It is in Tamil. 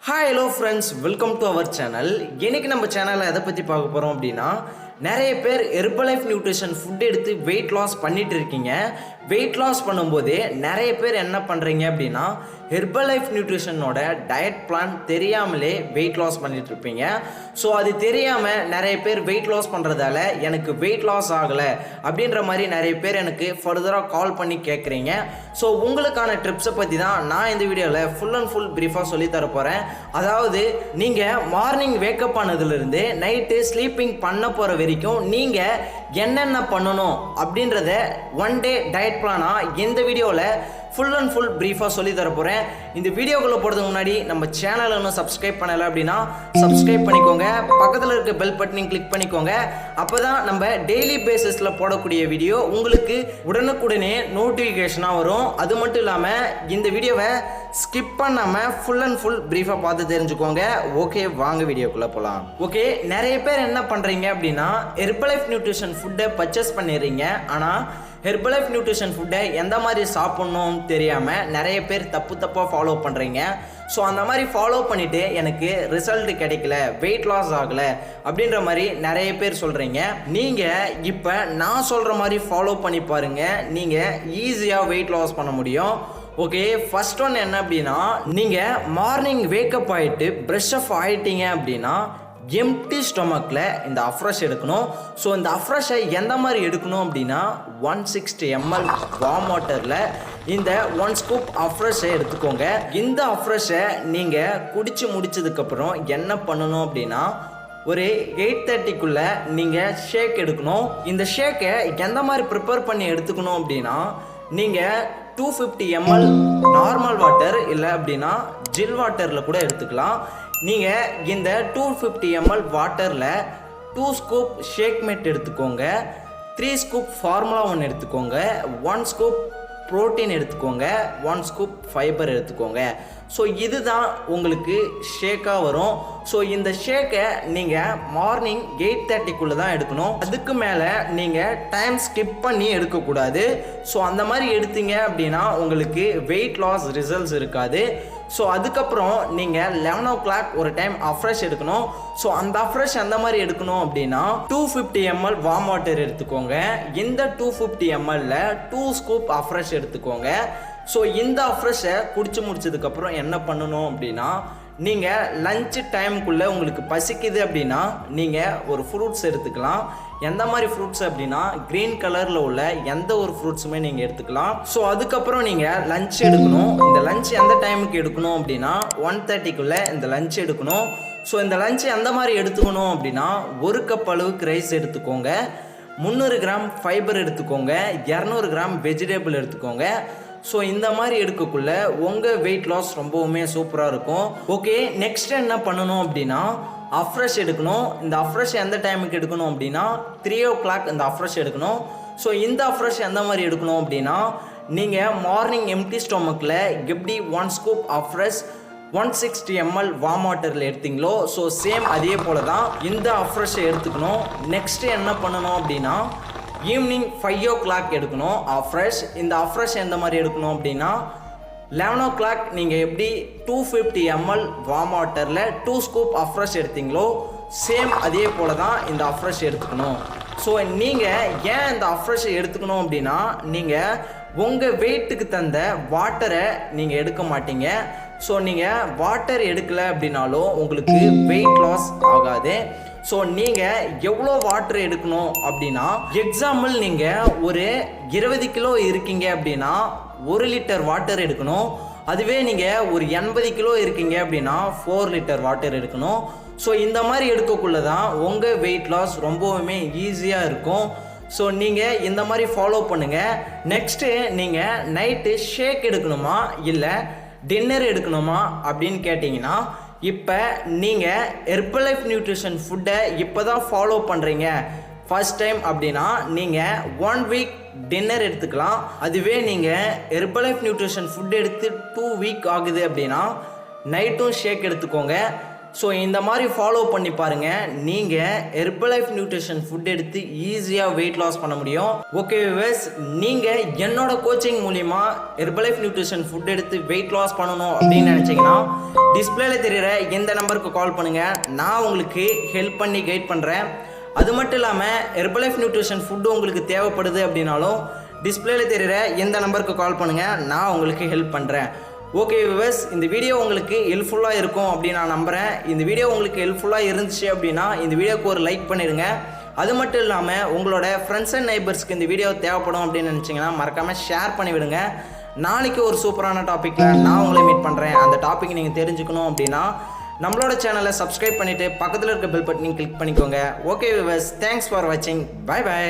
Hi hello friends, welcome to our channel. இன்னைக்கு நம்ம சேனலில் எதை பற்றி பார்க்க போகிறோம் அப்படின்னா, நிறைய பேர் ஹெர்பலைஃப் நியூட்ரிஷன் ஃபுட் எடுத்து வெயிட் லாஸ் பண்ணிட்டு இருக்கீங்க. வெயிட் லாஸ் பண்ணும்போது நிறைய பேர் என்ன பண்ணுறீங்க அப்படின்னா, ஹெர்பலைஃப் நியூட்ரிஷனோட டயட் பிளான் தெரியாமலே வெயிட் லாஸ் பண்ணிட்டு இருப்பீங்க. ஸோ அது தெரியாமல் நிறைய பேர் வெயிட் லாஸ் பண்ணுறதால எனக்கு வெயிட் லாஸ் ஆகலை அப்படின்ற மாதிரி நிறைய பேர் எனக்கு ஃபர்தராக கால் பண்ணி கேட்குறீங்க. ஸோ உங்களுக்கான ட்ரிப்ஸை பற்றி தான் நான் இந்த வீடியோவில் ஃபுல் அண்ட் ஃபுல் ப்ரீஃபாக சொல்லித்தர போகிறேன். அதாவது நீங்கள் மார்னிங் வேக்கப் ஆனதுலேருந்து நைட்டு ஸ்லீப்பிங் பண்ண போகிற வரைக்கும் நீங்கள் என்னென்ன பண்ணணும் அப்படின்றத ஒன் டே டயட் பிளானாக இந்த வீடியோவில் ஃபுல் அண்ட் ஃபுல் ப்ரீஃபாக சொல்லி தர போகிறேன். இந்த வீடியோக்குள்ளே போகிறதுக்கு முன்னாடி நம்ம சேனலை இன்னும் சப்ஸ்கிரைப் பண்ணலை அப்படின்னா சப்ஸ்கிரைப் பண்ணிக்கோங்க. பக்கத்தில் இருக்க பெல் பட்டனையும் கிளிக் பண்ணிக்கோங்க. அப்போ தான் நம்ம டெய்லி பேசிஸில் போடக்கூடிய வீடியோ உங்களுக்கு உடனுக்குடனே நோட்டிஃபிகேஷனாக வரும். அது மட்டும் இல்லாமல் இந்த வீடியோவை ஸ்கிப் பண்ணாமல் ஃபுல் அண்ட் ஃபுல் ப்ரீஃபாக பார்த்து தெரிஞ்சுக்கோங்க. ஓகே, வாங்க வீடியோக்குள்ளே போகலாம். ஓகே, நிறைய பேர் என்ன பண்ணுறீங்க அப்படின்னா, ஹெர்பலைஃப் நியூட்ரிஷன் ஃபுட்டை பர்ச்சேஸ் பண்ணிடுறீங்க. ஆனால் ஹெர்பலைஃப் நியூட்ரிஷன் ஃபுட்டை எந்த மாதிரி சாப்பிட்ணும் தெரியாமல் நிறைய பேர் தப்பாக ஃபாலோ பண்ணுறீங்க. ஸோ அந்த மாதிரி ஃபாலோ பண்ணிவிட்டு எனக்கு ரிசல்ட் கிடைக்கல, வெயிட் லாஸ் ஆகலை அப்படின்ற மாதிரி நிறைய பேர் சொல்கிறீங்க. நீங்கள் இப்போ நான் சொல்கிற மாதிரி ஃபாலோ பண்ணி பாருங்கள், நீங்கள் ஈஸியாக வெயிட் லாஸ் பண்ண முடியும். ஓகே, ஃபர்ஸ்ட் ஒன் என்ன அப்படின்னா, நீங்கள் மார்னிங் வேக்கப் ஆகிட்டு ப்ரஷ் அப் ஆகிட்டீங்க அப்படின்னா எம்டி ஸ்டொமக்கில் இந்த அஃப்ரெஷ் எடுக்கணும். ஸோ இந்த அஃப்ரெஷை எந்த மாதிரி எடுக்கணும் அப்படின்னா, 160 ml வார்ம் வாட்டரில் இந்த 1 ஸ்கூப் அஃப்ரெஷை எடுத்துக்கோங்க. இந்த அஃப்ரெஷை நீங்கள் குடித்து முடிச்சதுக்கப்புறம் என்ன பண்ணணும் அப்படின்னா, ஒரு 8:30க்குள்ளே நீங்கள் ஷேக் எடுக்கணும். இந்த ஷேக்கை எந்த மாதிரி ப்ரிப்பேர் பண்ணி எடுத்துக்கணும் அப்படின்னா, நீங்கள் 250 ml நார்மல் வாட்டர் இல்லை அப்படின்னா ஜில் வாட்டரில் கூட எடுத்துக்கலாம். நீங்கள் இந்த 250 ml வாட்டரில் 2 ஸ்கூப் ஷேக் மேட் எடுத்துக்கோங்க, 3 ஸ்கூப் ஃபார்முலா 1 எடுத்துக்கோங்க, 1 ஸ்கூப் ப்ரோட்டீன் எடுத்துக்கோங்க, 1 ஸ்கூப் ஃபைபர் எடுத்துக்கோங்க. ஸோ இதுதான் உங்களுக்கு ஷேக்காக வரும். ஸோ இந்த ஷேக்கை நீங்கள் மார்னிங் 8:30க்குள்ளே தான் எடுக்கணும். அதுக்கு மேலே நீங்கள் டைம் ஸ்கிப் பண்ணி எடுக்கக்கூடாது. ஸோ அந்த மாதிரி எடுத்தீங்க அப்படின்னா உங்களுக்கு வெயிட் லாஸ் ரிசல்ட்ஸ் இருக்காது. ஸோ அதுக்கப்புறம் நீங்கள் 11 o'clock ஒரு டைம் அஃப்ரெஷ் எடுக்கணும். ஸோ அந்த அஃப்ரெஷ் எந்த மாதிரி எடுக்கணும் அப்படின்னா, 250 ml வார்ம் வாட்டர் எடுத்துக்கோங்க. இந்த 250 mlல 2 ஸ்கூப் அஃப்ரெஷ் எடுத்துக்கோங்க. ஸோ இந்த அஃப்ரெஷை குடிச்சு முடிச்சதுக்கப்புறம் என்ன பண்ணணும் அப்படின்னா, நீங்கள் லஞ்ச் டைமுக்குள்ளே உங்களுக்கு பசிக்குது அப்படின்னா நீங்கள் ஒரு ஃப்ரூட்ஸ் எடுத்துக்கலாம். எந்த மாதிரி ஃப்ரூட்ஸ் அப்படின்னா, க்ரீன் கலரில் உள்ள எந்த ஒரு ஃப்ரூட்ஸுமே நீங்கள் எடுத்துக்கலாம். ஸோ அதுக்கப்புறம் நீங்கள் லஞ்ச் எடுக்கணும். இந்த லஞ்ச் எந்த டைமுக்கு எடுக்கணும் அப்படின்னா, 1:30க்குள்ளே இந்த லஞ்ச் எடுக்கணும். ஸோ இந்த லஞ்ச் எந்த மாதிரி எடுத்துக்கணும் அப்படின்னா, 1 கப் அளவுக்கு ரைஸ் எடுத்துக்கோங்க, 300 கிராம் ஃபைபர் எடுத்துக்கோங்க, 200 கிராம் வெஜிடபிள் எடுத்துக்கோங்க. ஸோ இந்த மாதிரி எடுக்கக்குள்ள உங்கள் வெயிட் லாஸ் ரொம்பவுமே சூப்பராக இருக்கும். ஓகே, நெக்ஸ்ட் என்ன பண்ணணும் அப்படின்னா, அஃப்ரெஷ் எடுக்கணும். இந்த அஃப்ரெஷ் எந்த டைமுக்கு எடுக்கணும் அப்படின்னா, 3 o'clock இந்த அஃப்ரெஷ் எடுக்கணும். ஸோ இந்த அஃப்ரெஷ் எந்த மாதிரி எடுக்கணும் அப்படின்னா, நீங்கள் மார்னிங் எம்டி ஸ்டொமக்கில் எப்படி 1 ஸ்கூப் அஃப்ரெஷ் 160 ml வார்ம் வாட்டரில் எடுத்தீங்களோ, ஸோ சேம் அதே போல் தான் இந்த அஃப்ரெஷை எடுத்துக்கணும். நெக்ஸ்ட்டு என்ன பண்ணணும் அப்படின்னா, ஈவினிங் 5 o'clock எடுக்கணும் அஃப்ரெஷ். இந்த அஃப்ரெஷ் எந்த மாதிரி எடுக்கணும் அப்படின்னா, 11 o'clock நீங்கள் எப்படி 250 ml வார்ம் வாட்டரில் 2 ஸ்கூப் அஃப்ரெஷ் எடுத்தீங்களோ, சேம் அதே போல் தான் இந்த அஃப்ரெஷ் எடுத்துக்கணும். ஸோ நீங்கள் ஏன் இந்த அஃப்ரெஷ் எடுத்துக்கணும் அப்படின்னா, நீங்கள் உங்கள் வெயிட்டுக்கு தந்த வாட்டரை நீங்கள் எடுக்க மாட்டீங்க. ஸோ நீங்கள் வாட்டர் எடுக்கலை அப்படின்னாலும் உங்களுக்கு வெயிட் லாஸ் ஆகாது. ஸோ நீங்கள் எவ்வளோ வாட்டர் எடுக்கணும் அப்படின்னா, எக்ஸாம்பிள் நீங்கள் ஒரு 20 கிலோ இருக்கீங்க அப்படின்னா 1 லிட்டர் வாட்டர் எடுக்கணும். அதுவே நீங்கள் ஒரு 80 கிலோ இருக்கீங்க அப்படின்னா 4 லிட்டர் வாட்டர் எடுக்கணும். ஸோ இந்த மாதிரி எடுக்கக்குள்ள தான் உங்கள் வெயிட் லாஸ் ரொம்பவுமே ஈஸியாக இருக்கும். ஸோ நீங்கள் இந்த மாதிரி ஃபாலோ பண்ணுங்கள். நெக்ஸ்ட்டு நீங்கள் நைட்டு ஷேக் எடுக்கணுமா இல்லை டின்னர் எடுக்கணுமா அப்படின்னு கேட்டிங்கன்னா, இப்போ நீங்கள் ஹெர்பலைஃப் நியூட்ரிஷன் ஃபுட்டை இப்போ தான் ஃபாலோ பண்ணுறீங்க ஃபர்ஸ்ட் டைம் அப்படின்னா, நீங்கள் 1 வீக் டின்னர் எடுத்துக்கலாம். அதுவே நீங்கள் ஹெர்பலைஃப் நியூட்ரிஷன் ஃபுட் எடுத்து 2 வீக் ஆகுது அப்படின்னா நைட்டும் ஷேக் எடுத்துக்கோங்க. ஸோ இந்த மாதிரி ஃபாலோ பண்ணி பாருங்கள், நீங்கள் ஹெர்பலைஃப் நியூட்ரிஷன் ஃபுட் எடுத்து ஈஸியாக வெயிட் லாஸ் பண்ண முடியும். ஓகே வியூவர்ஸ், நீங்கள் என்னோட கோச்சிங் மூலிமா ஹெர்பலைஃப் நியூட்ரிஷன் ஃபுட் எடுத்து வெயிட் லாஸ் பண்ணணும் அப்படின்னு நினச்சிங்கன்னா டிஸ்பிளேல தெரிகிற எந்த நம்பருக்கு கால் பண்ணுங்கள், நான் உங்களுக்கு ஹெல்ப் பண்ணி கைட் பண்ணுறேன். அது மட்டும் இல்லாமல் ஹெர்பலைஃப் நியூட்ரிஷன் ஃபுட்டு உங்களுக்கு தேவைப்படுது அப்படின்னாலும் டிஸ்பிளேல தெரிகிற எந்த நம்பருக்கு கால் பண்ணுங்கள், நான் உங்களுக்கு ஹெல்ப் பண்ணுறேன். ஓகே வியூவர்ஸ், இந்த வீடியோ உங்களுக்கு ஹெல்ப்ஃபுல்லாக இருக்கும் அப்படின்னு நான் நம்புகிறேன். இந்த வீடியோ உங்களுக்கு ஹெல்ப்ஃபுல்லாக இருந்துச்சு அப்படின்னா இந்த வீடியோக்கு ஒரு லைக் பண்ணிடுங்க. அது மட்டும் இல்லாமல் உங்களோட ஃப்ரெண்ட்ஸ் அண்ட் நெய்பர்ஸ்க்கு இந்த வீடியோ தேவைப்படும் அப்படின்னு நினச்சிங்கன்னா மறக்காமல் ஷேர் பண்ணிவிடுங்க. நாளைக்கு ஒரு சூப்பரான டாப்பிக்கில் நான் உங்களை மீட் பண்ணுறேன். அந்த டாபிக் நீங்கள் தெரிஞ்சுக்கணும் அப்படின்னா நம்மளோட சேனலை சப்ஸ்கிரைப் பண்ணிவிட்டு பக்கத்தில் இருக்க பெல் பட்டனையும் கிளிக் பண்ணிக்கோங்க. ஓகே வியூவர்ஸ், தேங்க்ஸ் ஃபார் வாட்சிங். Bye by.